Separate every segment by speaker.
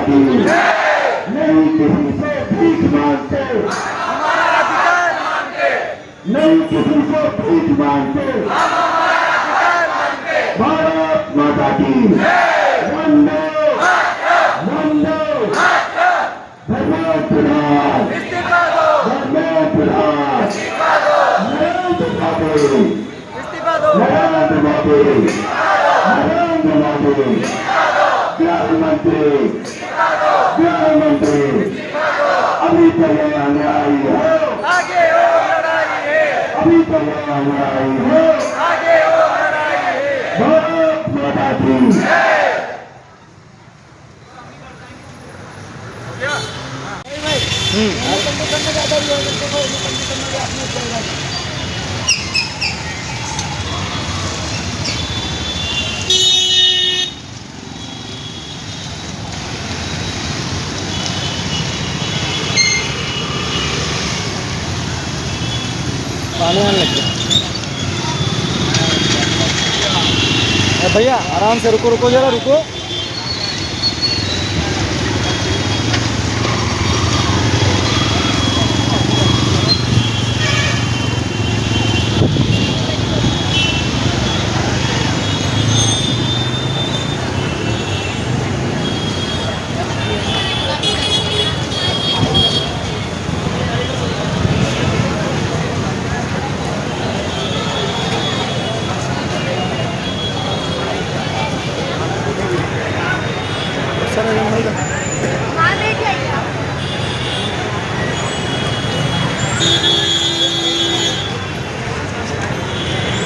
Speaker 1: की नहीं किसी से भीख मांगते,
Speaker 2: हमारा अधिकार मांगते,
Speaker 1: नहीं किसी से भीख मांगते,
Speaker 2: हम हमारा अधिकार मांगते।
Speaker 1: भारत माता की वंदे वंदे। धर्मेंद्र प्रधान,
Speaker 2: इस्तीफा दो,
Speaker 1: धर्मेंद्र प्रधान,
Speaker 2: इस्तीफा दो,
Speaker 1: नरेंद्र मोदी,
Speaker 2: इस्तीफा दो,
Speaker 1: नरेंद्र मोदी, नरेंद्र मोदी, गृह मंत्री, गृह मंत्री, अभी तक ये अन्यायी है,
Speaker 2: आगे और लड़ाई है,
Speaker 1: अभी तक ये अन्यायी है।
Speaker 2: आगे और लड़ाई है।
Speaker 1: भारत माता की
Speaker 3: पानी आने लग गया। भैया आराम से रुको, रुको जरा रुको।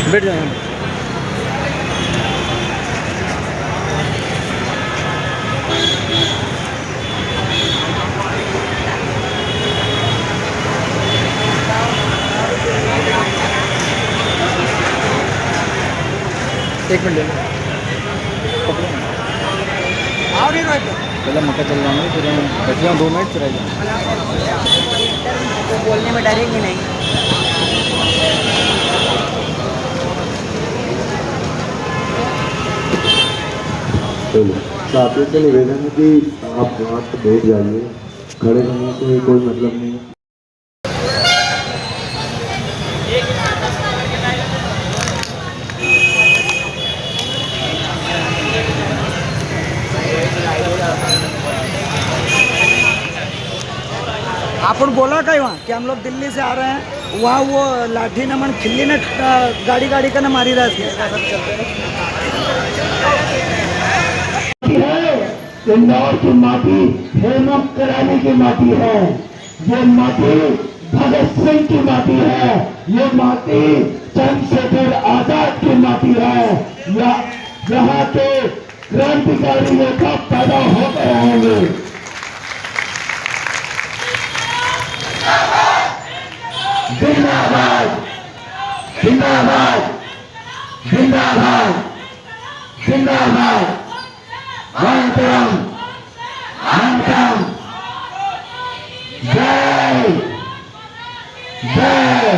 Speaker 3: बैठ जाएंगे। एक मिनट ले लो। पहले मक्का चल रहा हूँ, फिर बैठ जाऊँ 2 मिनट, फिर आ जाऊँ।
Speaker 2: बोलने में डरेंगे नहीं।
Speaker 1: साथियों से निवेदन है कि आप वहाँ से बैठ जाइए, खड़े रहने से कोई मतलब नहीं।
Speaker 2: आपन बोला कहीं वहाँ कि हम लोग दिल्ली से आ रहे हैं, वहाँ वो लाठी न मन खिल्ली न गाड़ी गाड़ी का न मारी रहा
Speaker 1: है इंदौर की माटी हेमंत करानी की माटी है, ये माटी भगत सिंह की माटी है, ये माटी चंद्रशेखर आजाद की माटी है। यहाँ के क्रांतिकारी नेता पैदा होते रहेंगे। जिंदाबाद जिंदाबाद जिंदाबाद जिंदाबाद। मातरम मातरम। जय जय।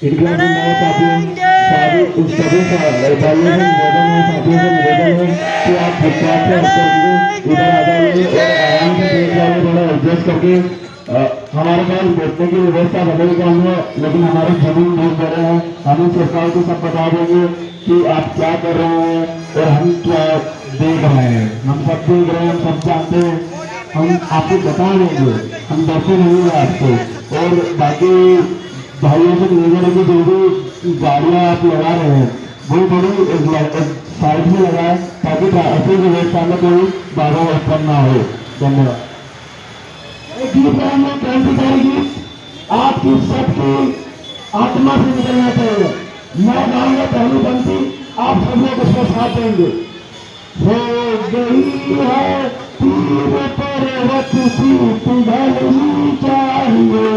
Speaker 1: ईदगाह में नए साथियों सभी भाइयों से निवेदन है, साथियों से निवेदन है कि आप फुटपाथ से हटकर इधर आ जाइए और आराम से देख जाइए, थोड़ा एडजस्ट करके। हमारे पास बैठने की व्यवस्था बदल गई है, लेकिन हमारी जमीन नहीं दे रहे हैं। हम सरकार को सब बता देंगे कि आप क्या कर रहे हैं और हम क्या देख रहे हैं। हम सब देख रहे हैं, हम सब जानते हैं, हम आपको बता देंगे, हम डरते नहीं हैं आपको। और बाकी भाइयों से निवेदन है कि जो भी गाड़ियाँ आप लगा रहे हैं वो थोड़ी साइड में लगाए, ताकि ट्रैफिक व्यवस्था में कोई बाधा उत्पन्न ना हो। धन्यवाद। क्रांतिकारी गीत आपकी सबकी आत्मा से निकलना चाहिए। मैं गाऊंगा पहली पंक्ति, आप सब लोग उसको साथ देंगे। हो गई है तीर पर्वत सी पिघलनी चाहिए।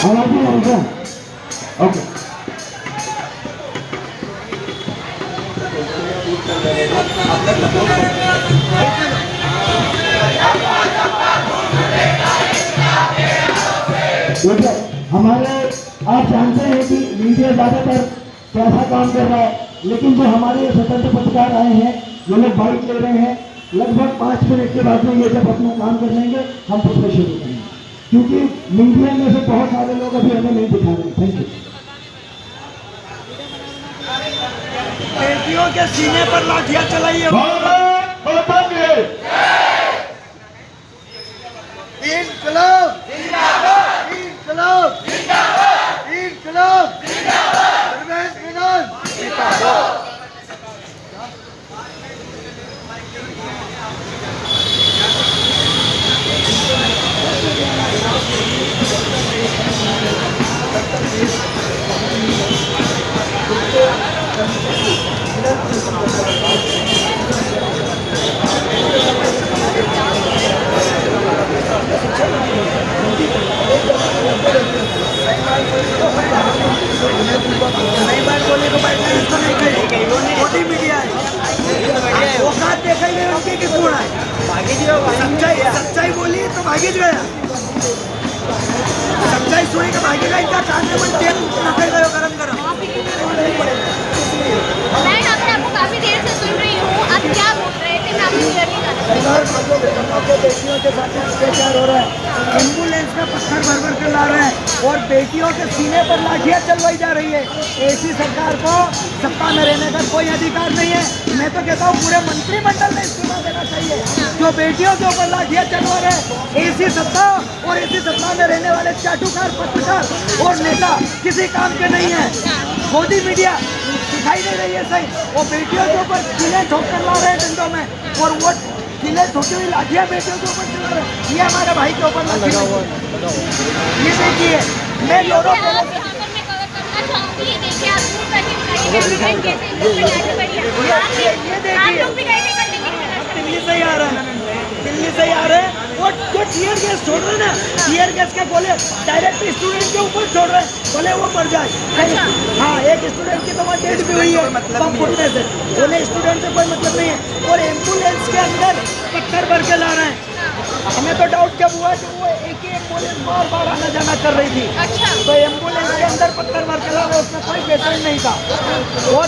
Speaker 1: आवाज नहीं आ रही? ओके। देखो हमारे आप जानते हैं कि मीडिया ज़्यादातर कैसा काम कर रहा है, लेकिन जो हमारे स्वतंत्र पत्रकार आए हैं ये लोग बाइक ले रहे हैं, लगभग 5 मिनट के बाद में ये जब अपना काम कर लेंगे हम फिर से शुरू करेंगे, क्योंकि मीडिया में से बहुत सारे लोग अभी हमें नहीं दिखा रहे। Thank you.
Speaker 2: बेटियों के सीने पर लाठियां चलाइए। इनकलाब जिंदाबाद, इनकलाब जिंदाबाद, इनकलाब जिंदाबाद, परवेज इनाम जिंदाबाद। सही बात बोले तो भाई इसको नहीं कही, मोदी मीडिया है, औकात देखा ही नहीं उनकी कि कौन है, सच्चाई बोली तो भागी गया, सच्चाई सुनी तो भागेगा, इनका कांदे में तेल नकल गयो गरम गरम।
Speaker 4: मैं आपको काफी देर से सुन रही हूँ, आप क्या बोल रहे थे, मैं आपको क्लियर नहीं जाना।
Speaker 2: बेटियों के साथ अत्याचार हो रहा है, एम्बुलेंस में पत्थर भर भर कर ला रहे हैं और बेटियों के सीने पर लाठियां चलवाई जा रही है। ऐसी सरकार को सत्ता में रहने का कोई अधिकार नहीं है। मैं तो कहता हूँ पूरे मंत्रिमंडल में इस्तीफा देना चाहिए, जो बेटियों के ऊपर लाठियां चलवा रहे हैं। ऐसी सत्ता और ऐसी सत्ता में रहने वाले चाटुकार पत्रकार और नेता किसी काम के नहीं है। मोदी मीडिया दिखाई नहीं रही है सही, वो बेटियों के ऊपर किले ठोक कर ला रहे हैं डंडों में, और वो किले ठोकी हुई लाठियां बेटियों के ऊपर चला रहे हैं। ये हमारे भाई के ऊपर लाठी ये देखिए, मैं लोगों को दिल्ली से ही आ रहा है, दिल्ली से ही आ रहे हैं, और जो टीयर गैस छोड़ रहे हैं ना, टीयर गैस के गोले डायरेक्ट स्टूडेंट के ऊपर छोड़ रहे हैं, बोले वो मर जाए। हाँ, एक स्टूडेंट की तो वहाँ डेथ भी हुई है बम फूटने से, बोले स्टूडेंट से कोई मतलब नहीं है। और एम्बुलेंस के अंदर पत्थर भर के ला रहे हैं। हमें तो डाउट जब हुआ कि वो एक एम्बुलेंस बार बार आना जाना कर रही थी, तो एम्बुलेंस के अंदर पत्थर भर के ला रहे, उसमें कोई पेशेंट नहीं था, और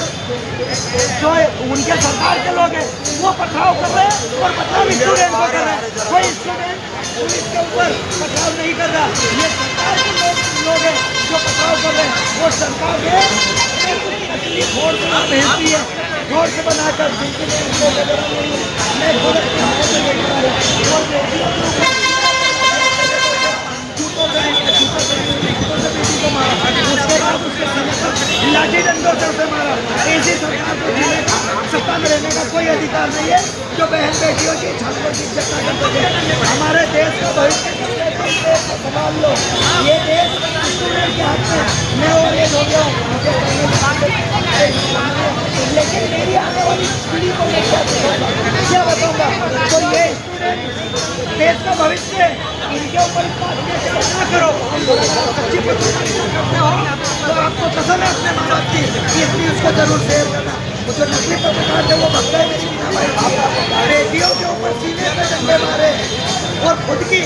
Speaker 2: जो उनके सरकार के लोग हैं वो पथराव कर रहे हैं और पथराव स्टूडेंट को कर रहे हैं। कोई स्टूडेंट पुलिस के ऊपर पथराव नहीं कर रहा, ये सरकार के लोग हैं जो पथराव कर रहे हैं। और सरकार है नकली फोर्स भेजती है, रोड से बनाकर लाठी डंडों से उसे मारा। ऐसी सरकार को सत्ता में रहने का कोई अधिकार नहीं है, जो बहन बेटियों की छात्रों की इज्जत ना कर सके। हमारे देश का भविष्य संभाल लो, ये देश स्टूडेंट के हाथ में। मैं और ये हो गया हूँ, लेकिन मेरी आने वाली पीढ़ी को मैं क्या बताऊंगा। तो ये स्टूडेंट देश का भविष्य है, इनके ऊपर ना करो। सच्ची करते हो तो आपको पसंद है अपने माँ बाप की, इसलिए उसको जरूर शेयर करना। वो जो नकली पत्रकार थे वो भगता है मेरी बिना भाई, बेटियों के ऊपर सीने पे डंडे मारे, और खुद की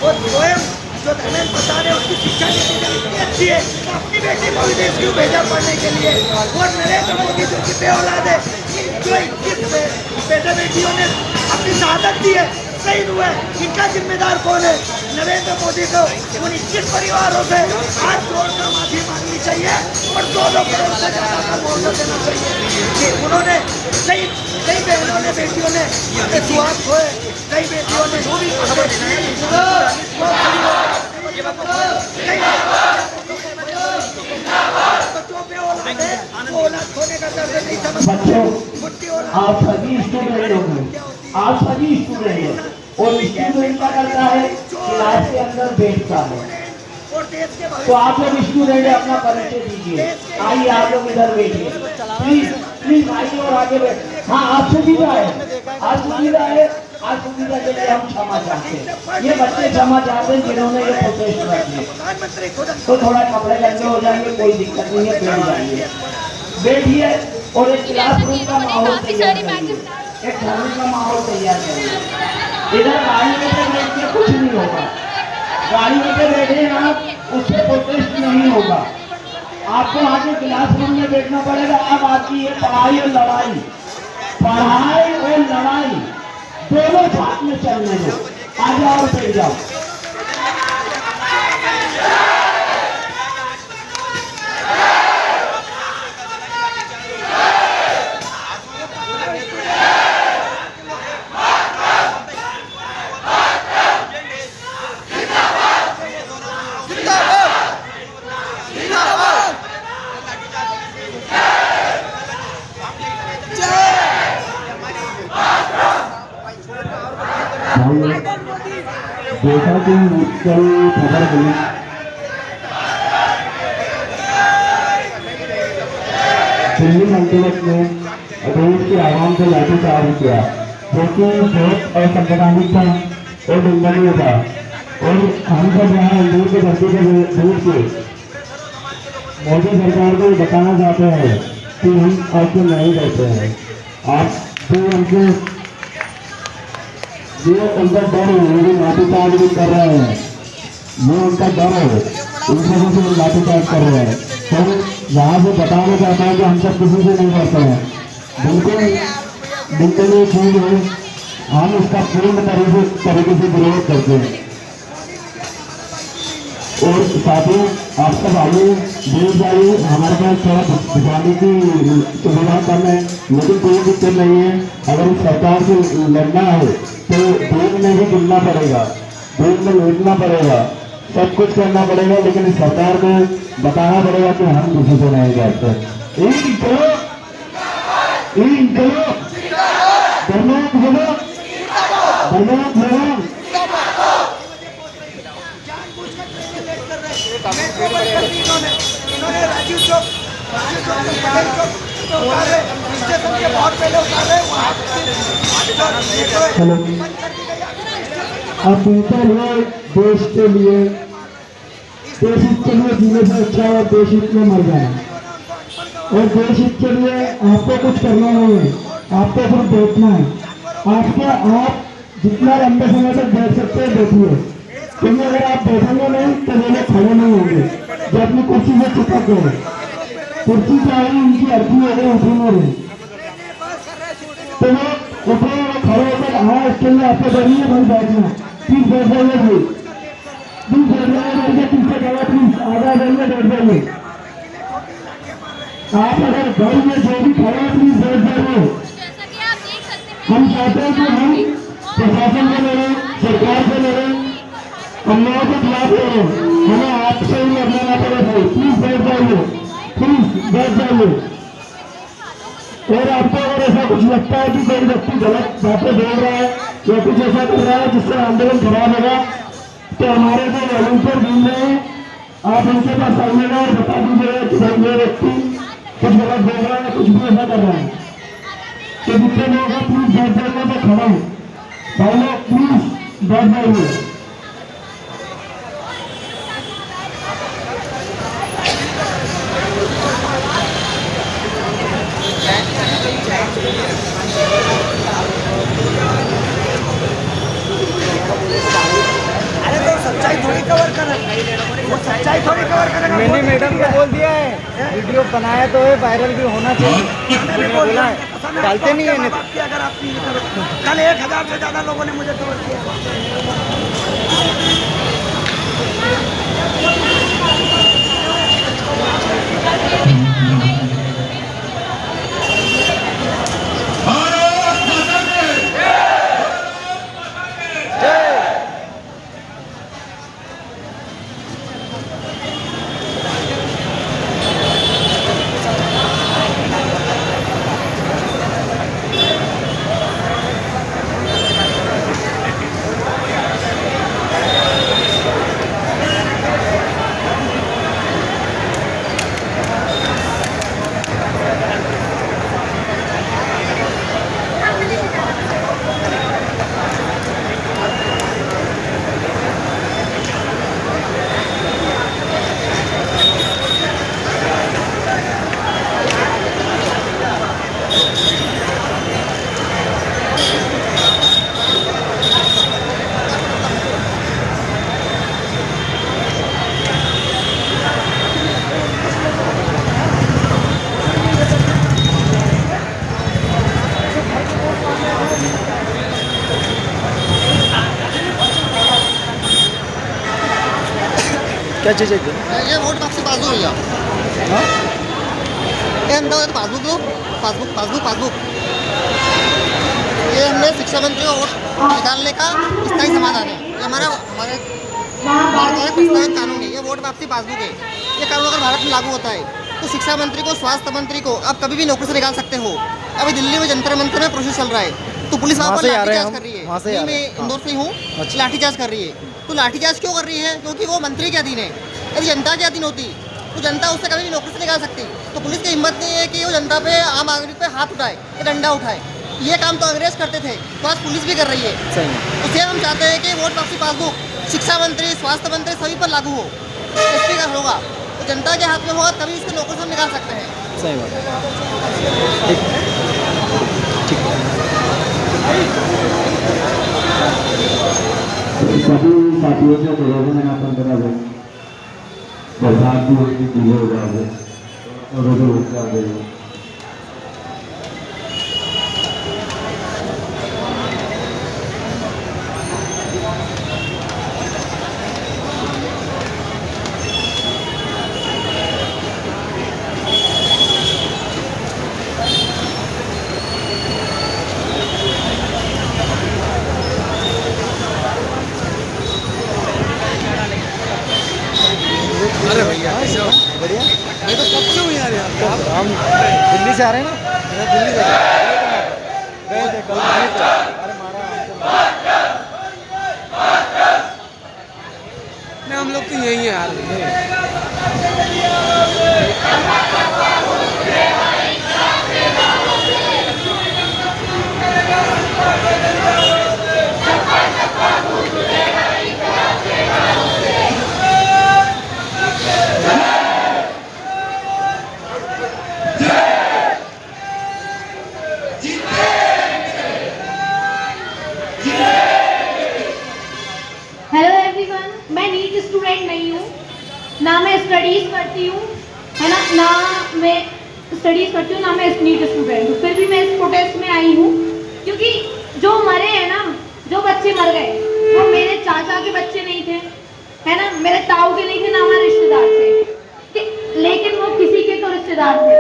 Speaker 2: और स्वयं जो धर्मेंद्र प्रसाद है उसकी शिक्षा नीति इतनी अच्छी है, अपनी बेटी को विदेश क्यों भेजा पढ़ने के लिए। और नरेंद्र मोदी जो कितने औलाद है, जो 21 बेटे बेटियों ने अपनी शहादत दी है, शहीद हुए, इनका जिम्मेदार कौन है? नरेंद्र मोदी को उन 21 परिवारों से हाथ जोड़कर माफी मांगनी चाहिए और 2 करोड़ से ज्यादा का मुआवजा देना चाहिए कि उन्होंने कई बहनों ने बेटियों ने सुहाग खोए, कई बेटियों ने
Speaker 1: बच्चों, आप सभी स्टूडेंट होंगे, आप सभी स्टूडेंट हैं, और स्टूडेंट का करता है क्लास के अंदर बैठता है। तो आप लोग स्टूडेंट अपना परिचय दीजिए। आइए आप लोग इधर बैठिए, प्लीज प्लीज आइए और आगे बैठिए। हाँ, आप सुविधा है, आज सुविधा है, आज सुविधा के लिए हम क्षमा चाहते हैं। ये बच्चे क्षमा चाहते हैं जिन्होंने ये प्रोटेस्ट रखी, तो थोड़ा कपड़े गंदे हो जाएंगे, कोई दिक्कत नहीं है, बैठ जाइए, बैठिए और एक क्लासरूम का माहौल तैयार करिए, एक घर का माहौल तैयार करिए। इधर गाड़ी में बैठ के कुछ नहीं होगा, गाड़ी में बैठे हैं आप, उससे प्रोटेस्ट नहीं होगा। आपको आगे क्लासरूम में बैठना पड़ेगा। अब आती है पढ़ाई और लड़ाई। पढ़ाई और लड़ाई दोनों साथ में चलने दो। आ जाओ और बैठ जाओ। जैसा कि कल खबर मिली, दिल्ली मंत्रिमंडल ने देश के आवाम को लाठीचार्ज किया, जो कि बहुत असंवैधानिक था और निंदनीय था। और हम सब यहाँ हिंदू की धरती पर दूर के मोदी सरकार को बताना चाहते हैं कि हम आपको नहीं कहते हैं। आप तो हमको ये उनका डर है, वो लाठीचार्ज भी कर रहे हैं, ये उनका डर है, इन सबों से लाठीचार्ज कर रहे हैं। तो यहाँ से बताना चाहता है कि हम सब किसी से नहीं करते हैं। बिल्कुल बिल्कुल ये चीज है, हम इसका पूर्ण तरीके से विरोध करते हैं। और साथ ही आप सब आइए, देश आइए, हमारे पास थोड़ा भिजवाने की सुविधा कम है, लेकिन कोई दिक्कत नहीं है। अगर इस सरकार से लड़ना है तो देश में भी गिरना पड़ेगा, देश में लूटना पड़ेगा, सब कुछ करना पड़ेगा, लेकिन इस सरकार को बताना पड़ेगा कि हम किसी को नहीं करते।
Speaker 2: इन्होंने राजीव चौक उतारे, स्टेशन के बहुत पहले उतारे।
Speaker 1: हेलो, अब बेहतर है देश के लिए, देश हित के लिए जीने से अच्छा है देश हित में मर जाना। और देश हित के लिए आपको कुछ करना नहीं है, आपको सिर्फ बैठना है। आप जितना लंबे समय तक बैठ सकते हैं बैठिए, क्योंकि अगर आप बैठेंगे नहीं तो वो लोग खड़े नहीं होंगे जो अपनी कुर्सी से चिपक गए। कुर्सी चाहे उनकी अर्थी हो गई, उठी नहीं रही, तो वो उठे खड़े होकर हाँ इसके लिए आपको करनी है भाई बैठना। प्लीज बैठ जाइए भाई, प्लीज बैठ जाइए, पीछे गया प्लीज आगे जाइए, बैठ जाइए। आप अगर घर में जो भी खड़े हैं प्लीज बैठ जाइए। हम चाहते हैं कि हम प्रशासन से लड़ें, सरकार से लड़ें, अन्याय के खिलाफ लड़ें, हमें आपसे ही लड़ना पड़े भाई। प्लीज बैठ जाइए, प्लीज बैठ जाइए। और आपको अगर ऐसा कुछ लगता है कि कोई व्यक्ति गलत बातें बोल रहा है या कुछ ऐसा कर रहा है जिससे आंदोलन खराब होगा, तो हमारे जो वॉलंटियर टीम है, आप उनके पास आइएगा और बता दीजिएगा कि भाई ये व्यक्ति कुछ गलत बोल रहा है, कुछ भी ऐसा कर रहा है। तो जितने लोग हैं प्लीज बैठ जाइए, मैं खड़ा हूँ भाई लोग, प्लीज बैठ जाइए।
Speaker 2: अरे तो सच्चाई थोड़ी कवर कर रहा है, वो सच्चाई थोड़ी कवर करेगा।
Speaker 3: मैंने मैडम को बोल दिया है, वीडियो बनाया तो है, वायरल भी होना चाहिए।
Speaker 2: मैंने बोला है,
Speaker 3: डालते नहीं है
Speaker 2: अगर आप नहीं करो। कल 1000 से ज्यादा लोगों ने मुझे कवर किया।
Speaker 3: क्या चीज़ है
Speaker 5: ये वोट वापसी पासबुक भैया,
Speaker 3: हाँ
Speaker 5: ये अंदर पासबुक दो, पासबुक ये हमने शिक्षा मंत्री को वोट निकालने का स्थायी समाधान है। ये हमारे भारत का प्रस्तावित कानून है। ये वोट वापसी पासबुक है। ये कानून अगर भारत में लागू होता है तो शिक्षा मंत्री को, स्वास्थ्य मंत्री को आप कभी भी नौकरी से निकाल सकते हो। अभी दिल्ली में जंतर मंतर में प्रोसेस चल रहा है, तो पुलिस वहाँ
Speaker 3: वहाँ
Speaker 5: पर
Speaker 3: से आ रहे हैं
Speaker 5: लाठीचार्ज
Speaker 3: हम,
Speaker 5: कर रही है।
Speaker 3: वहाँ से आ
Speaker 5: नहीं,
Speaker 3: रहे
Speaker 5: मैं
Speaker 3: हैं।
Speaker 5: इंदौर से हूँ,
Speaker 3: अच्छा।
Speaker 5: लाठीचार्ज कर रही है। तो लाठीचार्ज क्यों कर रही है? क्योंकि वो मंत्री के अधीन है। यदि जनता के अधीन होती तो जनता उससे कभी भी नौकरी से निकाल सकती। तो पुलिस की हिम्मत नहीं है कि वो जनता पे, आम आदमी पे हाथ उठाए या डंडा उठाए। ये काम तो अंग्रेज करते थे, तो आज पुलिस भी कर रही है।
Speaker 3: सही है।
Speaker 5: इसलिए हम चाहते हैं कि वोट वापसी पासबुक शिक्षा मंत्री, स्वास्थ्य मंत्री सभी पर लागू हो। एसपी का होगा तो जनता के हाथ में होगा, तभी उसको नौकरी से निकाल सकते हैं।
Speaker 3: सही बात है। ठीक ठीक
Speaker 1: सभी साथियों से निवेदन है अपन बराबर बरसात की होगी चीजें हो जाए और रोज आ गई।
Speaker 3: अरे भैया बढ़िया।
Speaker 5: मैं तो कब से हूँ यार
Speaker 3: हम दिल्ली से आ रहे हैं ना, दिल्ली से गए थे कल दिल्ली पे। अरे मारा
Speaker 2: नहीं, हम लोग तो यही है यार।
Speaker 4: हेलो एवरीवन, मैं नीट स्टूडेंट नहीं हूँ, ना मैं स्टडीज करती हूँ, है ना मैं स्टडीज करती हूँ, ना मैं नीट स्टूडेंट हूँ। फिर भी मैं इस प्रोटेस्ट में आई हूँ क्योंकि जो मरे हैं ना, जो बच्चे मर गए, वो मेरे चाचा के बच्चे नहीं थे, है ना, मेरे ताऊ के नहीं थे, ना हमारे रिश्तेदार थे, लेकिन वो किसी के तो रिश्तेदार थे,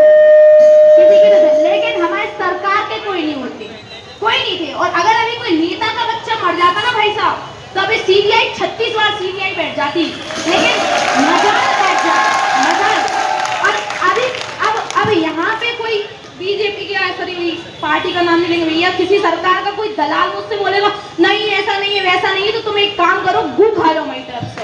Speaker 4: किसी के तो थे, लेकिन हमारे सरकार के कोई नहीं होते, कोई नहीं थे। और अगर अभी कोई नेता का बच्चा मर जाता ना भाई साहब, तो अभी सीबीआई 36 बार सीबीआई बैठ जाती, लेकिन मजाल बैठ जाता, मजाल। और अभी अब यहाँ पे कोई बीजेपी के, सॉरी पार्टी का नाम नहीं लेंगे भैया, किसी सरकार का कोई दलाल मुझसे बोलेगा नहीं ऐसा नहीं है, वैसा नहीं है, तो तुम एक काम करो, गू खा लो मेरी तरफ से।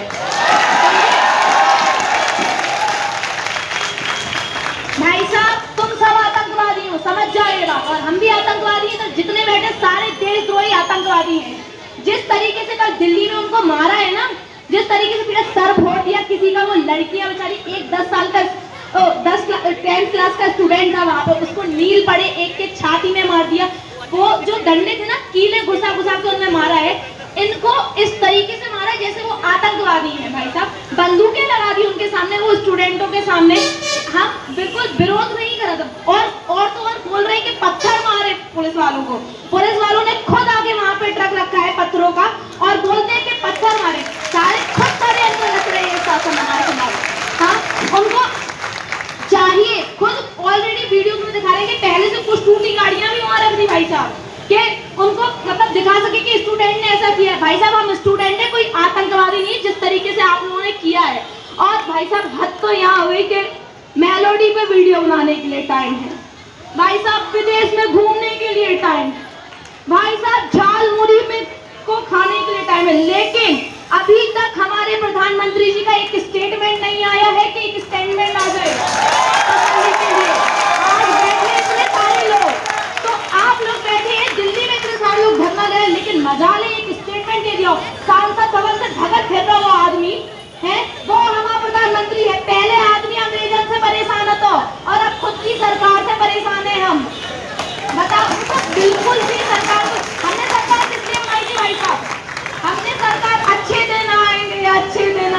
Speaker 4: भाई साहब तुम सब आतंकवादी हो, समझ जाइएगा, और हम भी आतंकवादी हैं, तो जितने बैठे सारे देशद्रोही आतंकवादी हैं। जिस तरीके से कल दिल्ली में उनको मारा है ना, जिस तरीके से पूरा सर फोड़ दिया किसी का, वो लड़कियां बेचारी, एक 10 साल का 10th क्लास का स्टूडेंट था वहां पर, उसको नील पड़े एक के छाती में मार दिया। वो जो डंडे थे ना, कीले घुसा घुसा के उनमें मारा है। इनको इस तरीके से मारा जैसे वो आतंकवादी हैं भाई साहब। बंदूकें लगा दी उनके सामने, वो स्टूडेंटों के सामने। हम बिल्कुल विरोध नहीं कर रहे थे, और तो और बोल रहे हैं कि पत्थर मारे पुलिस वालों को। पुलिस वालों ने खुद आगे वहां पे ट्रक रखा है पत्थरों का, और बोलते हैं कि पत्थर मारे, सारे खुद षड्यंत्र रच रहे हैं शासन हमारे खिलाफ। हाँ, उनको चाहिए, खुद ऑलरेडी वीडियो में दिखा रहे हैं कि पहले से कुछ टूटी गाड़ियां भी वहां रख दी भाई साहब, कि उनको मतलब दिखा सके कि स्टूडेंट ने ऐसा किया है। भाई साहब हम स्टूडेंट है, कोई आतंकवादी नहीं, जिस तरीके से आप लोगों ने किया है। और भाई साहब हद तो यहाँ हुई कि मेलोडी पे वीडियो बनाने के लिए टाइम है, भाई साहब विदेश में घूमने के लिए टाइम है, भाई साहब झाल मुड़ी में को खाने के लिए टाइम है, लेकिन अभी तक हमारे प्रधानमंत्री जी का एक स्टेटमेंट नहीं आया है कि एक स्टेटमेंट आ जाए के लिए। आज बैठे इतने सारे लोग, तो आप लोग बैठे हैं दिल्ली में, इतने सारे लोग धरना दे, लेकिन मजा ले एक स्टेटमेंट दे दिया। सांसद भवन से धगत फिर रहा वो आदमी है, वो हमारा प्रधानमंत्री है। पहले आदमी अंग्रेजों से परेशान है, तो और अब खुद की सरकार से परेशान है हम। बताओ, बिल्कुल भी सरकार को, हमने सरकार किसलिए बनाई थी भाई साहब? हमने सरकार अच्छे दिन आएंगे, अच्छे दिन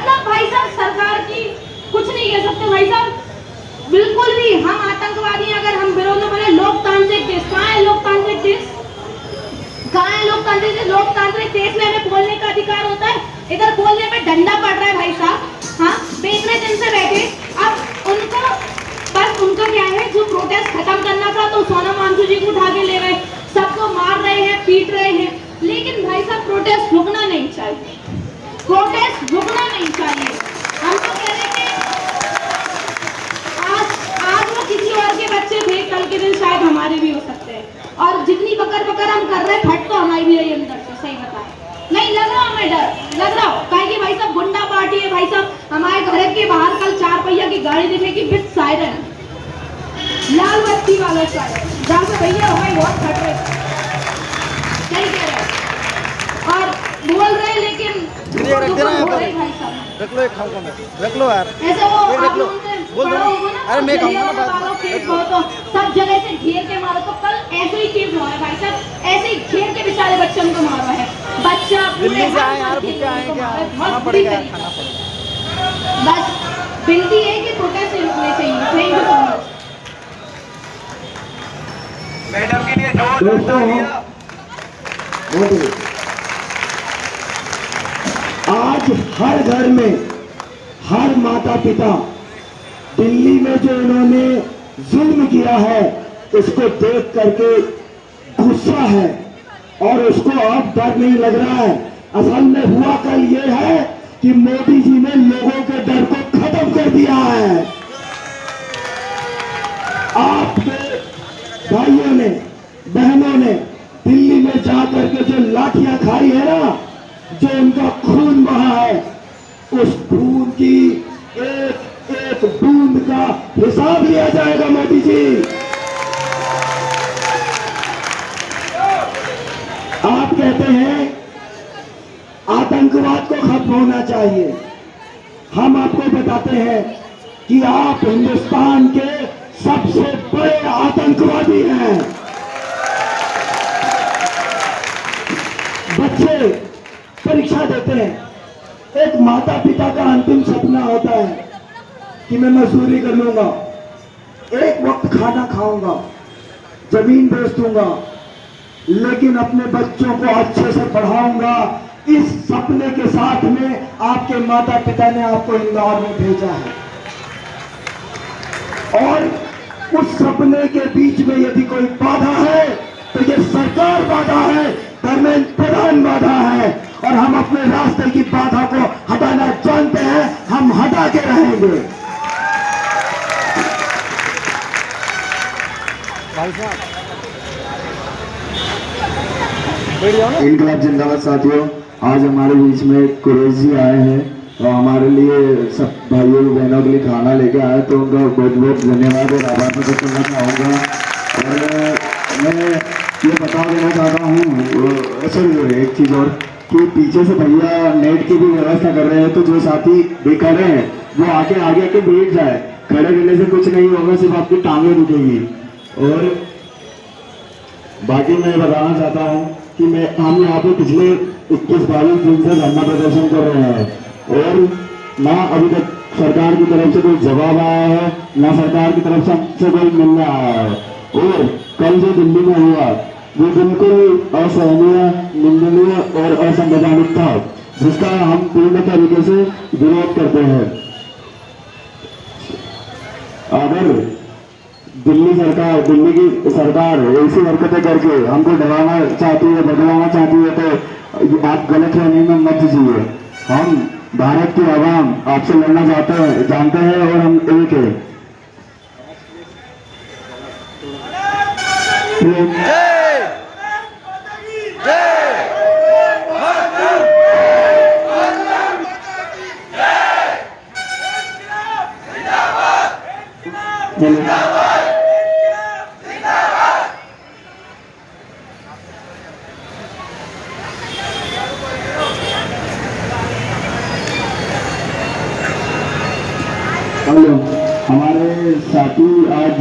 Speaker 4: मतलब भाई साहब सरकार की कुछ नहीं कह सकते भाई साहब, बिल्कुल भी हम आतंकवादी हैं अगर हम विरोध में बोले। लोकतांत्रिक देश कहाँ है? लोकतांत्रिक देश कहाँ है? लोकतांत्रिक देश में हमें बोलने का अधिकार होता है, इधर बोलने पे डंडा पड़ रहा है भाई साहब। हाँ, इतने दिन से बैठे, अब उनको बस उनका क्या है, जो प्रोटेस्ट खत्म करना था तो सोनम वांगचुक जी को उठा के ले गए, सबको मार रहे हैं, पीट रहे हैं। लेकिन भाई साहब प्रोटेस्ट रुकना नहीं चाहिए, प्रोटेस्ट रुकना नहीं चाहिए। हम तो कह रहे हैं आज वो किसी और के बच्चे थे, कल के दिन शायद हमारे भी हो सकते हैं। और जितनी बकर हम कर रहे हैं, फट तो हमारी भी रही अंदर से, सही बताए नहीं लग रहा हमें डर, लग रहा हो काहे कि भाई साहब गुंडा पार्टी है भाई साहब। हमारे घर के बाहर कल 4 पहिया की गाड़ी दिखेगी विद सायरन, लाल बत्ती वाला सायरन, जहाँ से भैया हो गई बहुत फट रहे, सही कह रहे हैं और बोल रहे, लेकिन
Speaker 3: रख देना है
Speaker 4: भाई साहब,
Speaker 3: रख लो, एक खाऊंगा मैं, रख लो यार,
Speaker 4: ऐसे वो
Speaker 3: एक रख लो, बोल दो। अरे मैं खाऊंगा ना बात,
Speaker 4: तो सब जगह से घेर के मारो। तो कल ऐसे ही केस हुआ है भाई साहब, ऐसे ही घेर के बेचारे बच्चों को मारा है। बच्चा
Speaker 3: दिल्ली से आए यार, भूखे आए क्या, खाना पड़ेगा यार, खाना पड़ेगा।
Speaker 4: बस विनती है कि प्रोटेस्ट रुकने चाहिए। Thank you so much.
Speaker 2: Madam के लिए जोर
Speaker 1: आज हर घर में हर माता पिता दिल्ली में जो इन्होंने जुल्म किया है उसको देख करके गुस्सा है और उसको अब डर नहीं लग रहा है। असल में हुआ कल ये है कि मोदी जी ने लोगों के डर को खत्म कर दिया है। आपके भाइयों ने बहनों ने दिल्ली में जाकर के जो लाठियां खाई है ना, जो उनका खून बहा है, उस खून की एक एक बूंद का हिसाब लिया जाएगा मोदी जी। आप कहते हैं आतंकवाद को खत्म होना चाहिए। हम आपको बताते हैं कि आप हिंदुस्तान के सबसे बड़े आतंकवादी हैं। बच्चे परीक्षा देते हैं, एक माता पिता का अंतिम सपना होता है कि मैं मजदूरी कर लूंगा, एक वक्त खाना खाऊंगा, जमीन बेच दूंगा, लेकिन अपने बच्चों को अच्छे से पढ़ाऊंगा। इस सपने के साथ में आपके माता पिता ने आपको इंदौर में भेजा है और उस सपने के बीच में यदि कोई बाधा है तो ये सरकार बाधा है, धर्मेंद्र प्रधान बाधा है और हम अपने रास्ते की बाधा को हटाना जानते हैं, हम हटा के रहेंगे।
Speaker 3: भाई साहब बैठ जाओ ना।
Speaker 1: इनकलाब जिंदाबाद साथियों, आज हमारे बीच में कुरैश जी आए हैं और हमारे लिए सब भाइयों बहनों के लिए खाना लेके आए, तो उनका बहुत बहुत धन्यवाद और आभार प्रकट करना चाहूँगा। और मैं ये बता देना चाहता हूँ सर एक चीज़ और, कि पीछे से भैया नेट की भी व्यवस्था कर रहे हैं, तो जो साथी भी खड़े हैं वो आके आगे बैठ जाए। खड़े रहने से कुछ नहीं होगा, सिर्फ आपकी टांगें रुकेंगी। और बाकी मैं बताना चाहता हूँ कि हम यहाँ पे पिछले 21-22 दिन से धरना प्रदर्शन कर रहे हैं और ना अभी तक सरकार की तरफ से कोई जवाब आया है, ना सरकार की तरफ से कोई मिलने आया है। और कल जो दिल्ली में हुआ वो बिल्कुल असहनीय, निंदनीय और असंवैधानिक था, जिसका हम पूर्ण तरीके से विरोध करते हैं। अगर दिल्ली की सरकार ऐसी हरकतें करके हमको डराना चाहती है, बदलाना चाहती है, तो आप गलत रहने में मत दीजिए। हम भारत की आवाम आपसे लड़ना जानते हैं और हम एक है। हेलो, हमारे साथी आज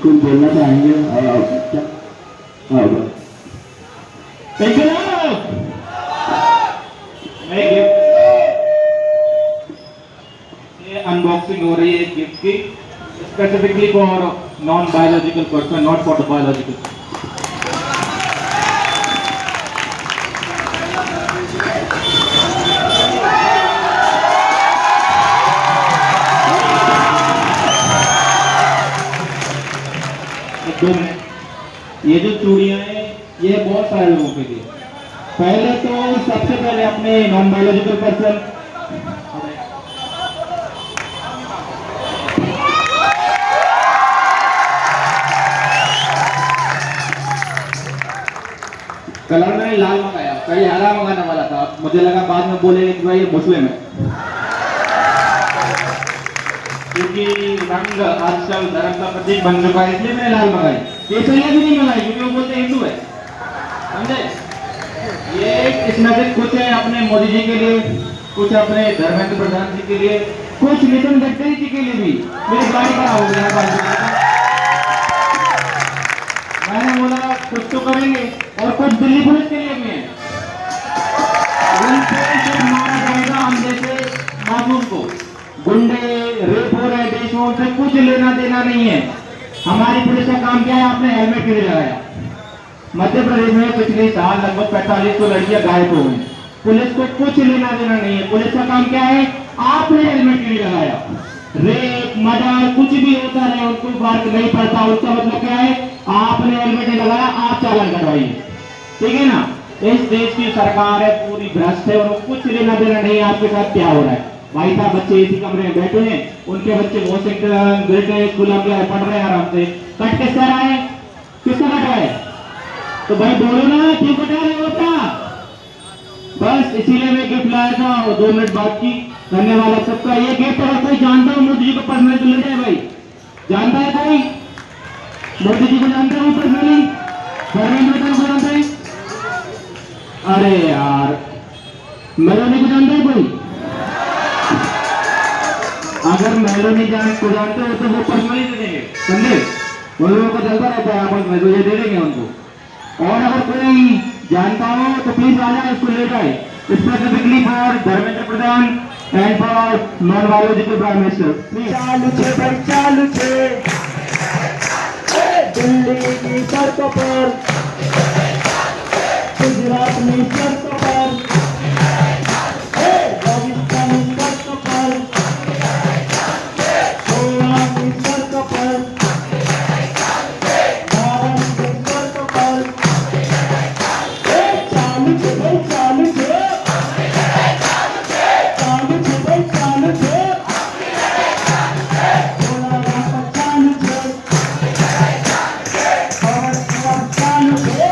Speaker 1: कुछ बोलना चाहेंगे क्या? अनबॉक्सिंग हो रही है गिफ्ट की, specifically for non biological person, not for the biological. ये जो चूड़ियां हैं ये बहुत सारे लोगों के लिए। पहले तो सबसे पहले अपने नॉन बायोलॉजिकल पर्सन, कलर मैंने लाल मंगाया, पहले हरा मंगाने वाला था, मुझे लगा बाद में बोलेंगे कि भाई ये मुस्लिम है, क्योंकि रंग आजकल धर्म का प्रतीक बन चुका है, इसलिए मैंने लाल मंगाई। केसरिया भी नहीं मंगाई क्योंकि वो बोलते हिंदू है, समझे। ये इसमें से कुछ है अपने मोदी जी के लिए, कुछ अपने धर्मेंद्र प्रधान जी के लिए, कुछ नितिन गडकरी जी के लिए भी। मेरी गाड़ी खराब हो गया, मैंने बोला कुछ तो करेंगे, और कुछ दिल्ली पुलिस के लिए भी है। मारा जाएगा हम जैसे मासूम को, गुंडे रेप हो रहे देशों से कुछ लेना देना नहीं है। हमारी पुलिस का काम क्या है, आपने हेलमेट क्यों नहीं लगाया। मध्य प्रदेश में पिछले साल लगभग 4500 लड़कियां घायल हो गई, पुलिस को कुछ लेना देना नहीं है। पुलिस का काम क्या है, आपने हेलमेट क्यों नहीं लगाया। रेप मर्डर कुछ भी होता रहे, उनको फर्क नहीं पड़ता। उसका मतलब क्या है, आपने हेलमेट नहीं लगाया, आप चालान कटवाइए, ठीक है ना। इस देश की सरकार है पूरी भ्रष्ट है, उनको कुछ लेना देना नहीं है आपके साथ क्या हो रहा है। भाई साहब बच्चे इसी कमरे में बैठे हैं, उनके बच्चे वॉशिंगटन ब्रिटिश कोलंबिया पढ़ रहे हैं आराम से, कट किस तरह है, किसका कटा है, तो भाई बोलो ना क्यों कटा रहे होता। बस इसीलिए मैं गिफ्ट लाया था, और 2 मिनट बाद की। धन्यवाद आप सबका। ये गिफ्ट अगर कोई जानता हो मोदी जी को पर्सनली तो ले जाए भाई, जानता है कोई मोदी जी को जानता है पर्सनली, धर्मेंद्र प्रधान को जानता है। अरे यार मेलोनी को जानता है कोई, अगर मेलोनी को जानते हो तो वो पर्सनली दे देंगे, समझे। उन लोगों को चलता रहता है आपस में, तो ये दे देंगे उनको। और अगर कोई जानता हो तो प्लीज आ जाए, इसको ले जाए, specifically for Dharmendra Pradhan and for non biological prime minister.
Speaker 2: चालू छे भाई चालू छे, दिल्ली की सड़कों पर, गुजरात में सड़कों पर, राजस्थान में सड़कों पर, गोवा में सड़कों पर, भारत में सड़कों पर। चालू छे भाई चालू छे, चालू छे भाई चालू छे, गोला रास्ता चालू छे, और चालू छे,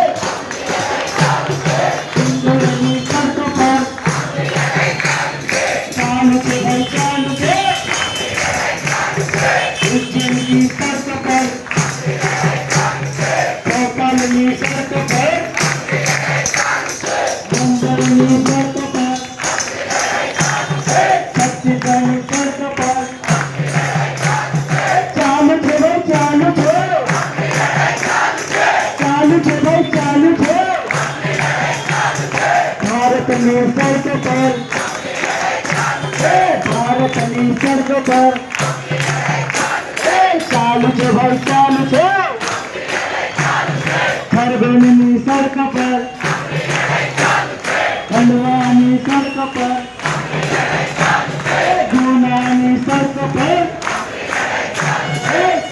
Speaker 2: इंद्रनी सड़कों पर, चालू छे भाई चालू छे, उज्जैन की सड़कों पर, भोपाल की सड़कों पर, मुंबई की सड़कों पर, छत्तीसगढ़ की सड़कों पर। चालू छे भाई चालू छे, चालू छे भाई चालू छे, भारत में सड़कों पर, भारत में सड़कों पर। चालू छे भाई चालू छे, खरगोन सड़कों पर, खंडवा सड़कों पर, गुना सड़कों पर,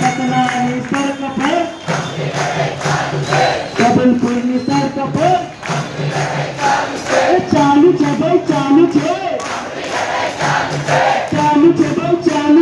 Speaker 2: सतना सड़कों पर, कबलपुर सड़कों पर। चालू छे भाई चालू छे, चालू छे भाई चालू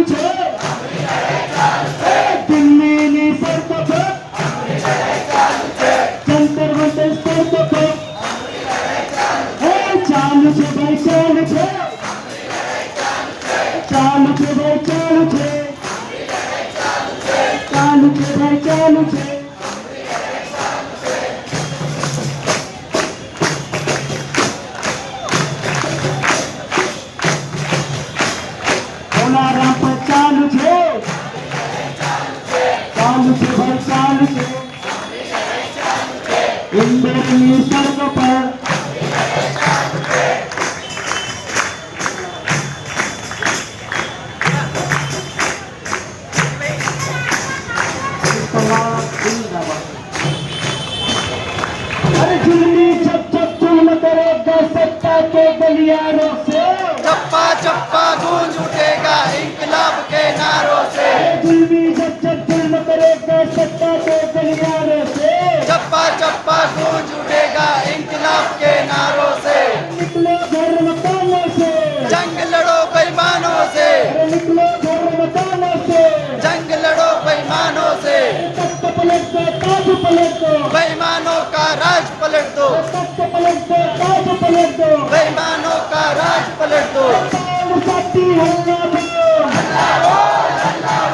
Speaker 1: के गलियारों से,
Speaker 3: चप्पा चप्पा गूंज उठेगा इंकलाब के नारों से,
Speaker 1: जुल्मी जब जब जुल्म करेगा सत्ता के गलियारों से,
Speaker 3: चप्पा चप्पा गूंज उठेगा इंकलाब के नारों से,
Speaker 1: निकलो घर मकानों से,
Speaker 3: जंग लड़ो बेईमानों से,
Speaker 1: अरे निकलो घर मकानों से,
Speaker 3: जंग लड़ो बेईमानों से,
Speaker 1: तख्त पलट दो ताज पलट दो,
Speaker 3: बेईमानों का राज पलट दो,
Speaker 1: तख्त पलट दो ताज पलट दो,
Speaker 3: बेईमानों का राज पलट दो,
Speaker 1: किसान साथी हल्ला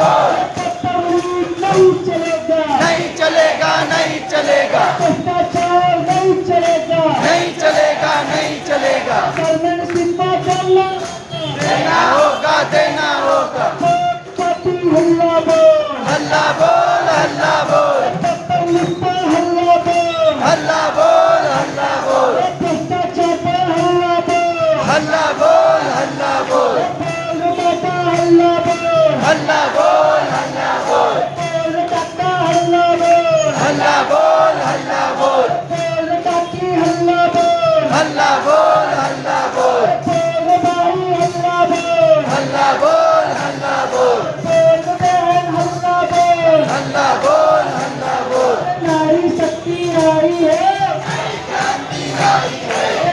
Speaker 1: बोल, नहीं चलेगा,
Speaker 3: नहीं चलेगा नहीं चलेगा,
Speaker 1: भ्रष्टाचार नहीं चलेगा,
Speaker 3: नहीं चलेगा नहीं चलेगा,
Speaker 1: गवर्नमेंट इस्तीफा करना,
Speaker 3: देना होगा देना होगा,
Speaker 1: साथी हल्ला बोल,
Speaker 3: हल्ला बोल हल्ला बोल,
Speaker 1: हल्ला बोल,
Speaker 3: हल्ला बोल हल्ला बोल,
Speaker 1: भ्रष्टाचार पर हल्ला बोल,
Speaker 3: हल्ला बोल हल्ला बोल,
Speaker 1: माता हल्ला बोल,
Speaker 3: हल्ला बोल हल्ला बोल,
Speaker 1: काका हल्ला बोल,
Speaker 3: हल्ला बोल हल्ला बोल,
Speaker 1: काकी हल्ला बोल,
Speaker 3: हल्ला बोल हल्ला बोल,
Speaker 1: भाई हल्ला बोल,
Speaker 3: हल्ला बोल हल्ला बोल,
Speaker 1: बहन हल्ला बोल,
Speaker 3: हल्ला बोल हल्ला बोल,
Speaker 1: नारी शक्ति आई है,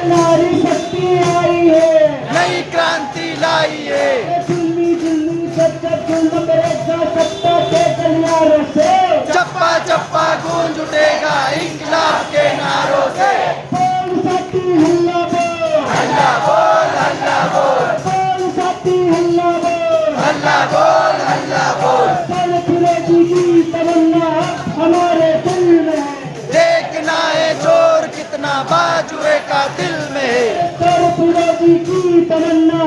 Speaker 1: नारी शक्ति आई है,
Speaker 3: नई क्रांति लाई है,
Speaker 1: जुल्मी जुल्मी जब जब जुल्म करेगा सत्ता के गलियारों से,
Speaker 3: चप्पा चप्पा गूंज उठेगा इंकलाब के नारों से,
Speaker 1: बोल साथी हल्ला बोल,
Speaker 3: हल्ला बोल हल्ला बोल,
Speaker 1: बोल साथी हल्ला बोल,
Speaker 3: हल्ला बोल हल्ला बोल,
Speaker 1: चल फिरोजी की तमन्ना हमारे दिल में है,
Speaker 3: देखना है जोर कितना बाजुए का दिल में है,
Speaker 1: चल फिरोजी की तमन्ना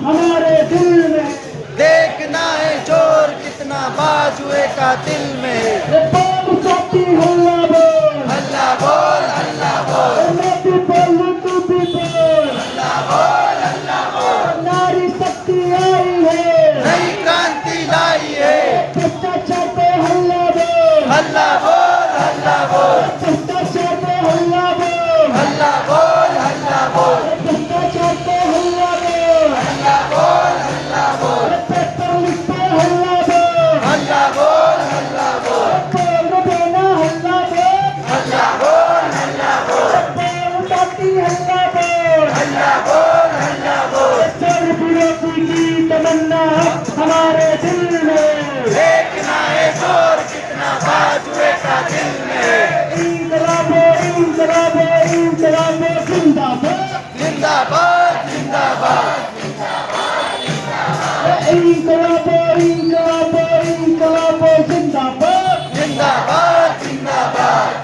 Speaker 1: हमारे दिल में है,
Speaker 3: देखना है जोर कितना बाजुए का दिल में है,
Speaker 1: बोल साथी हल्ला बोल,
Speaker 3: हल्ला बोल हल्ला बोल,
Speaker 1: मैं भी बोलूं तू भी बोल, नारी शक्ति आई है,
Speaker 3: नई क्रांति लाई है,
Speaker 1: भ्रष्टाचार पे हल्ला बोल,
Speaker 3: हल्ला बोल हल्ला बोल,
Speaker 1: भ्रष्टाचार पे हल्ला बोल,
Speaker 3: हल्ला बोल हल्ला बोल,
Speaker 1: भ्रष्टाचार पे हल्ला बोल,
Speaker 3: हल्ला बोल हल्ला बोल,
Speaker 1: पेट्रोल पे हल्ला बोल,
Speaker 3: हल्ला बोल हल्ला बोल,
Speaker 1: बोल देना हल्ला बोल,
Speaker 3: हल्ला बोल हल्ला बोल,
Speaker 1: बोल साथी हल्ला बोल,
Speaker 3: हल्ला बोल हल्ला बोल,
Speaker 1: चल फिरोजी की तमन्ना हमारे दिल में,
Speaker 3: देखना है जोर कितना बाजुए का दिल में है,
Speaker 1: इंकलाबो इंकलाबो इंकलाबो जिंदाबाद,
Speaker 3: जिंदाबाद जिंदाबाद,
Speaker 1: इंकलाबो इंकलाबो इंकलाबो जिंदाबाद,
Speaker 3: जिंदाबाद जिंदाबाद,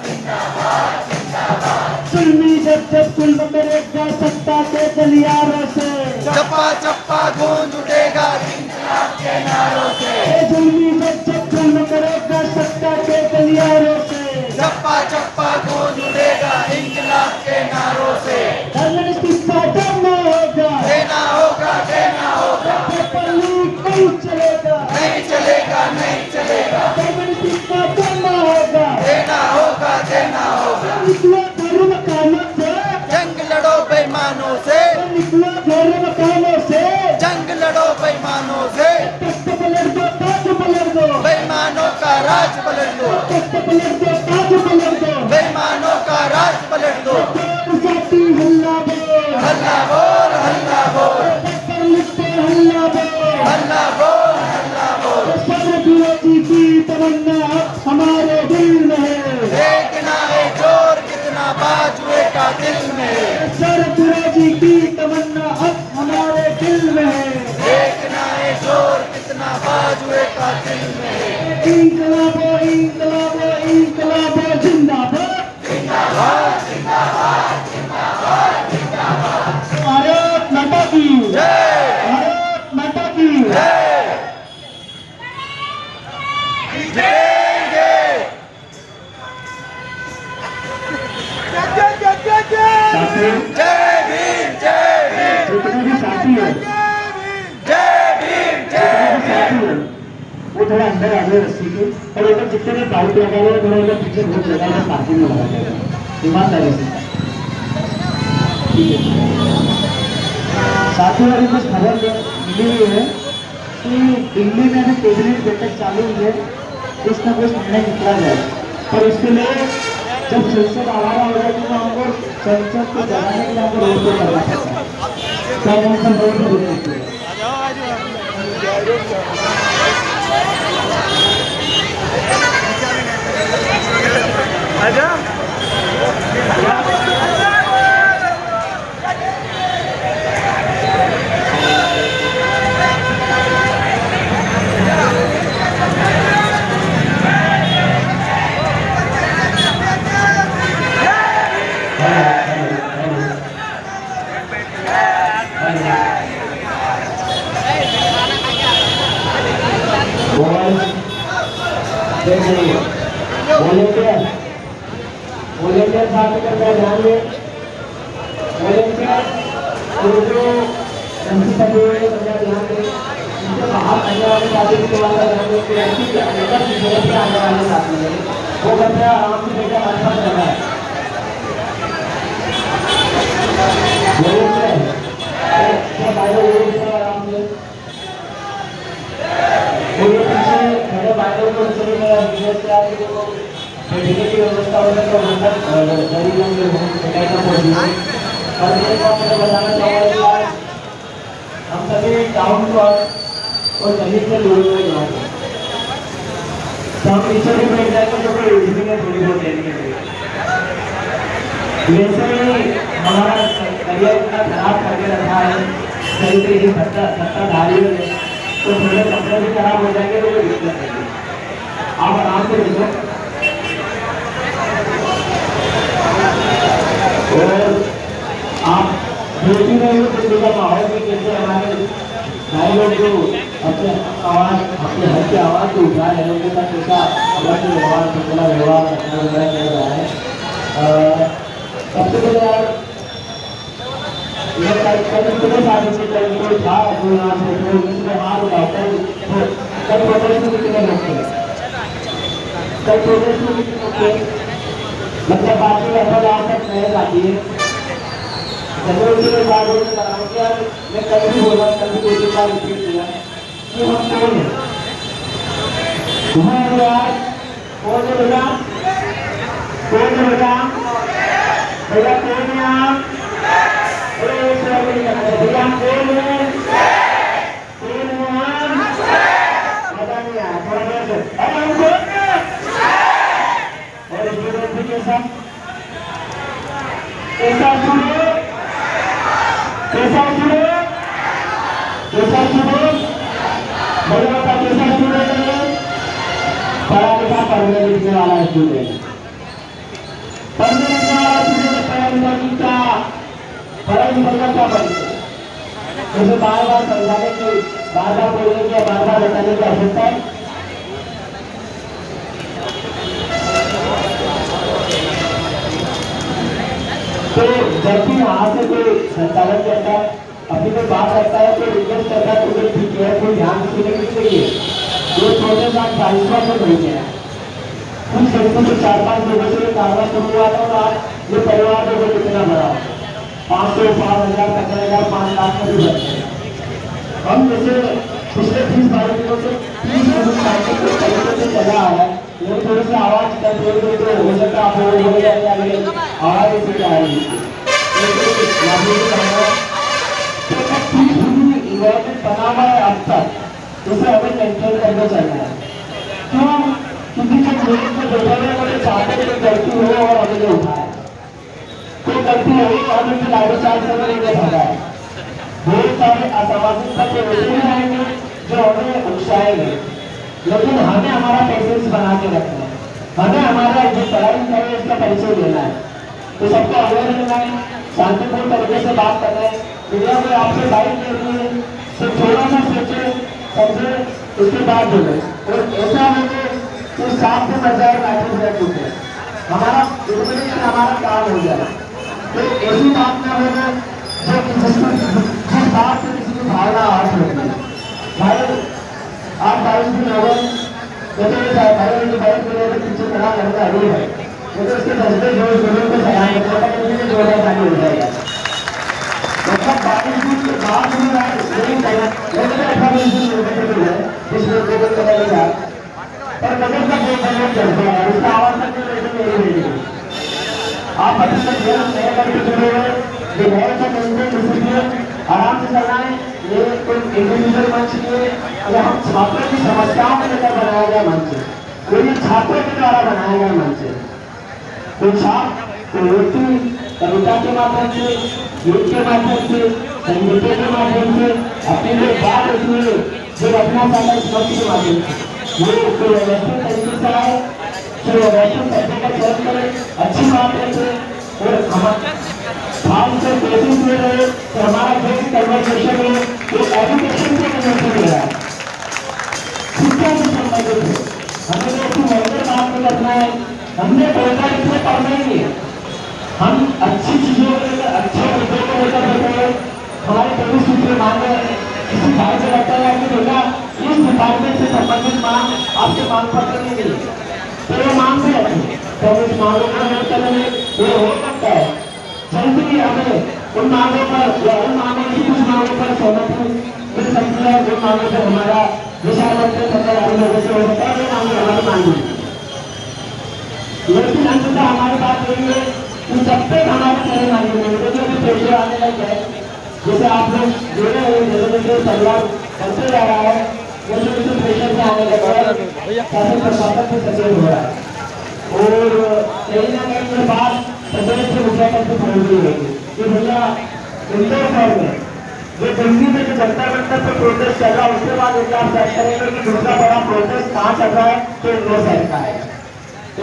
Speaker 1: जुल्मी जब जब जुल्म करेगा सत्ता के गलियारों से,
Speaker 3: चप्पा चप्पा गूंज उठेगा इंकलाब के नारों से,
Speaker 1: जुल्मी जब जब जुल्म करेगा सत्ता के गलियारों से,
Speaker 3: चप्पा चप्पा गूंज उठेगा इंकलाब के नारों से,
Speaker 1: गवर्नमेंट इस्तीफा देना होगा,
Speaker 3: देना होगा देना होगा,
Speaker 1: पेपर लीक नहीं चलेगा,
Speaker 3: नहीं चलेगा नहीं चलेगा,
Speaker 1: गवर्नमेंट इस्तीफा देना होगा,
Speaker 3: देना होगा देना होगा,
Speaker 1: निकलो घर मकानों से,
Speaker 3: जंग लड़ो बेईमानों से,
Speaker 1: निकलो घर मकानों से,
Speaker 3: जंग लड़ो बेईमानों से,
Speaker 1: तख्त पलट दो ताज पलट दो,
Speaker 3: बेईमानों का राज पलट दो,
Speaker 1: तख्त पलट दो ताज पलट दो,
Speaker 3: बेईमानों का राज पलट दो,
Speaker 1: बोल साथी हल्ला बोल,
Speaker 3: हल्ला बोल हल्ला बोल,
Speaker 1: पेपर लिख पे हल्ला बोल,
Speaker 3: हल्ला बोल हल्ला बोल,
Speaker 1: चल फिरोजी की तमन्ना हमारे दिल में है,
Speaker 3: देखना है जोर कितना बाजुए का दिल में है,
Speaker 1: सर फिरोजी की तमन्ना अब हमारे दिल में है,
Speaker 3: देखना है जोर कितना बाजुए का दिल में है,
Speaker 1: इंकलाबो इंकलाबो इंकलाबो जिंदाबाद, भारत माता की,
Speaker 3: जय
Speaker 1: भारत माता की,
Speaker 3: जय जीतेंगे,
Speaker 1: साथियों
Speaker 3: जय भीम जय भीम,
Speaker 1: जितने भी साथी हैं,
Speaker 3: जय भीम जय भीम,
Speaker 1: वो थोड़ा अंदर आ गए रस्सी के, और उधर जितने भी बाइक लगा रहे हैं थोड़ा उधर पीछे बहुत लगा है, पार्किंग में लगा है, ईमानदारी से साथियों अभी कुछ खबर मिली हुई है कि दिल्ली में अभी कैबिनेट बैठक चालू हुई है, कुछ ना कुछ निर्णय निकला जाए। पर इसके लिए जब संसद आवारा हो जाए तो हमको संसद को जगाने के लिए हमको रोड पे करना पड़ता है। तो हम सब रोड पे देखते हैं। वॉलंटियर साथ में करना ध्यान दें। वॉलंटियर जो संसद सभ्य करना ध्यान दें। इनसे बाहर आने वाले साथी के वाला ध्यान दें कि ऐसी अंदर की जगह पे आने वाले साथी हैं वो करते हैं आराम से बेटा हमारे साथ रहना है। वॉलंटियर बाहर आराम से खड़े बाइकों को चले गए बिजनेस के आगे देखो टिकट की व्यवस्था होने तो अंदर गरीब लोग टिकट का पड़ गई। और ये बात मैं बताना चाहूँगा कि आज हम सभी टाउन पर और कहीं से जुड़े हुए लोग हैं। तो हम पीछे भी बैठ जाएंगे तो कोई इसी में थोड़ी बहुत देने के लिए वैसे ही हमारा करियर इतना खराब करके रखा है सही तरीके सत्ताधारियों ने, तो थोड़े कपड़े भी खराब हो जाएंगे तो कोई दिक्कत नहीं। आप आराम से देखो और आप देखी रहे हो दिल्ली का माहौल में कैसे हमारे भाई लोग जो अपने आवाज़ अपने हक की आवाज़ को उठा रहे हैं उनके साथ कैसा अलग व्यवहार खुला व्यवहार रखना वगैरह चल रहा है। सबसे पहले यार ये कितने साथी से कोई था कोई यहाँ से कोई किसी को मार उठाता है कल प्रोटेस्ट में कितने लोग थे कल प्रोटेस्ट में कितने लोग थे मतलब बात में ऐसा जहाँ तक नहीं आती है जरूरी के बाद मैं कल भी बोला कल भी दो तीन बार रिपीट किया कि हम कौन है तुम्हें यार कौन है बेटा कौन है बेटा भैया कौन है आप भैया कौन है पता नहीं यार थोड़ा देर से अरे हम कौन है और इस वीडियो कैसा कैसा सुनो कैसा सुनो कैसा सुनो भैया का कैसा स्टूडेंट है पढ़ा लिखा पढ़ने लिखने वाला स्टूडेंट पढ़ने लिखने वाला स्टूडेंट पढ़ा लिखा लिखता पढ़ा लिखा क्या पढ़ते जैसे बार बार समझाने की बार बार बोलने की बार बार बताने की आवश्यकता है। तो जब भी वहाँ से कोई संचालन करता है अपनी कोई बात करता है तो रिक्वेस्ट करता है तो ठीक है कोई ध्यान देने के लिए जो छोटे साथ 40 में भेजे हैं उन सबको तो 4-5 लोगों से कारवा शुरू हुआ था और आज ये परिवार देखो कितना बड़ा 500, 5,000, 15,000, 5 लाख में भी बढ़ते हैं। हम जैसे पिछले 30-22 दिनों से 30 तरीके से चला आ रहा है ये थोड़ी सी आवाज़ कंट्रोल में तो हो सकता है आप लोगों को आवाज़ इसी क्या है बना हुआ है अब तक उसे हमें कंट्रोल करना चलना है क्यों क्योंकि जब लोग को देखा गया मुझे चाहते हैं कोई गलती हो और हमें उठाए कोई गलती हो तो हमें लाइफस्टाइल से लेके भागा है बहुत सारे असामाजिक तत्व ऐसे भी आएंगे जो हमें उकसाएंगे लेकिन हमें हमारा पेशेंस बना के रखना है हमें हमारा जो पढ़ाई है इसका परिचय देना है तो सबको अवेयर रहना है शांतिपूर्ण तरीके से बात करना है दुनिया में आपसे बाइक ले रही है तो थोड़ा सा सोचे समझे उसके बाद बोले और ऐसा हो कि साथ में मर जाए लाइसेंस रख चुके हमारा हमारा काम हो जाए तो ऐसी बात ना हो जो जिस बात से किसी की भावना आ सकती है भाई आप 22 दिन हो गए भाई पीछे खड़ा करता है तो उसके बचते जो को सलाह जोड़ा चालू हो जाएगा बात में नहीं करना लेकिन ऐसा नहीं है जिसमें गजब का बनेगा पर गजब का कोई गजब चलता है उसका आवाज तक नहीं आप अपने तक ध्यान नहीं करके चले हुए जो बहुत सा कंटेंट डिसिप्लिन आराम से चलना है। ये कोई इंडिविजुअल मंच नहीं है, यह हम छात्रों की समस्याओं को लेकर बनाया गया मंच है, कोई छात्रों के द्वारा बनाया गया मंच है। तो छात्र व्यक्ति कविता के माध्यम से, गीत के माध्यम से, संगीत के माध्यम से अपने लिए बात रखिए जो रखना चाहता है इस मंच के माध्यम से ये कोई व्यवस्थित तरीके से आए, जो व्यवस्थित शब्दों का चयन करे, अच्छी बात रखे और हम से कोशिश में रहे कि हमारा जो भी कन्वर्सेशन है वो एजुकेशन से कन्वर्सेशन हो रहा है, शिक्षा से संबंधित है। हमें लोग की महंगे बात नहीं करना है, हमने पैसा इसमें पढ़ना ही है, हम अच्छी चीजों को लेकर अच्छे मुद्दों को लेकर बैठे हैं। हमारे कभी सूत्र मांगे किसी भाई से लगता है कि बेटा इस डिपार्टमेंट से संबंधित मांग आपके मांग पत्र नहीं मिली तो वो मांग भी रखें तो इस मांगों को नहीं करेंगे ये हो सकता है जल्दी ही हमें उन मांगों पर या उन मांगों की कुछ मांगों पर सहमति मिल सकती है उन मांगों से हमारा विचार रखते सरकारी लोगों से हो सकता है वो मांगे हमारी मांगी। लेकिन अंततः हमारी बात यही है कि जब तक हमारी चले मांगे जो भी प्रेशर आने लग जाए जैसे आप लोग जोड़े हुए जैसे जैसे परिवार करते जा रहा है वैसे वैसे प्रेशर से आने लगा है शासन प्रशासन से सचेत हो रहा है और कहीं ना कहीं ये बात सदन से उठा करके पहुंच गई होगी कि भैया इंदौर शहर में जो दिल्ली में जो जनता मंडल पर प्रोटेस्ट चल रहा है उसके बाद यदि आप सर्च करेंगे कि दूसरा बड़ा प्रोटेस्ट कहाँ चल रहा है तो इंदौर शहर का है।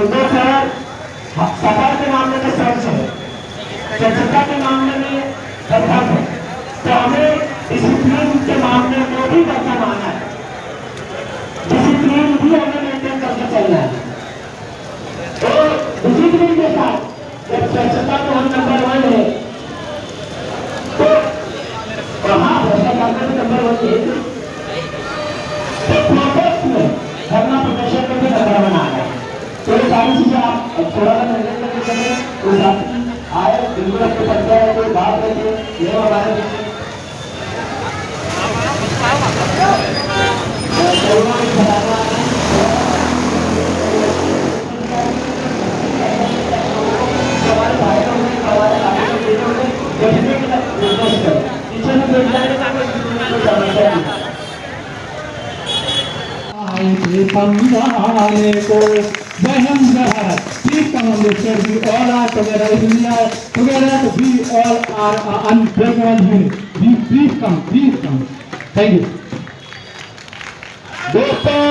Speaker 1: इंदौर शहर सफर के मामले में सर्च है, स्वच्छता के मामले में प्रथम है, तो हमें डिसिप्लिन के मामले में भी प्रथम आना है, डिसिप्लिन भी हमें मेंटेन करके चलना है। तो डिसिप्लिन के साथ जब स्वच्छता में हम नंबर 1 है तो वहाँ भ्रष्टाचार में नंबर 1 है तो प्रोटेस्ट में धरना प्रदर्शन में भी नंबर 1 आ गया। तो ये सारी चीजें आप थोड़ा सा निर्णय करके चलें कोई साथी आए बिल्कुल अपने पड़ता है कोई बात रखे ये हमारे समझाने को वहम जहर please come on this stage we all are together if we are together we all are unbreakable unit please come thank you दोस्तों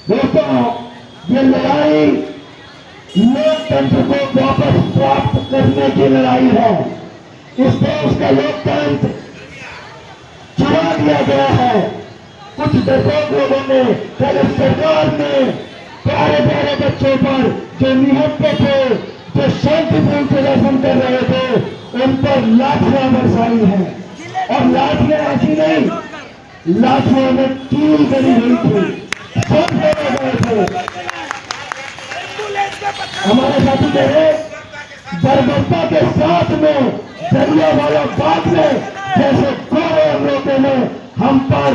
Speaker 1: दोस्तों ये लड़ाई लोकतंत्र को वापस प्राप्त करने की लड़ाई है। इस देश का लोकतंत्र चुरा दिया गया है कुछ डरपोक लोगों ने, पहले सरकार ने प्यारे प्यारे बच्चों पर जो निहत्ते थे, जो शांतिपूर्ण प्रदर्शन कर रहे थे, उन पर लाठियां बरसाई है और लाठियां ऐसी नहीं, लाठियों में कील करी हुई थी, सब लगे गए थे। हमारे साथी कहे बर्बरता के साथ में जलियांवाला बाग में जैसे गोरे अंग्रेजों ने हम पर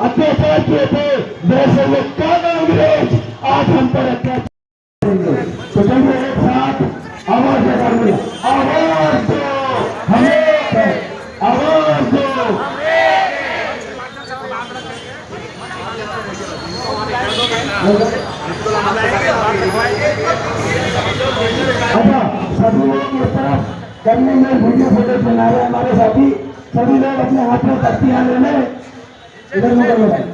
Speaker 1: अत्याचार किए थे वैसे वो काला अंग्रेज आज हम पर अत्याचार करेंगे। तो जब एक साथ आवाज लगाएंगे, आवाज दो हमें, आवाज दो। अच्छा सभी लोग इस तरफ करने में वीडियो फोटो बना रहे हैं हमारे साथी, सभी लोग अपने हाथ में तख्तियां ले लें, इधर मुकर लो भाई।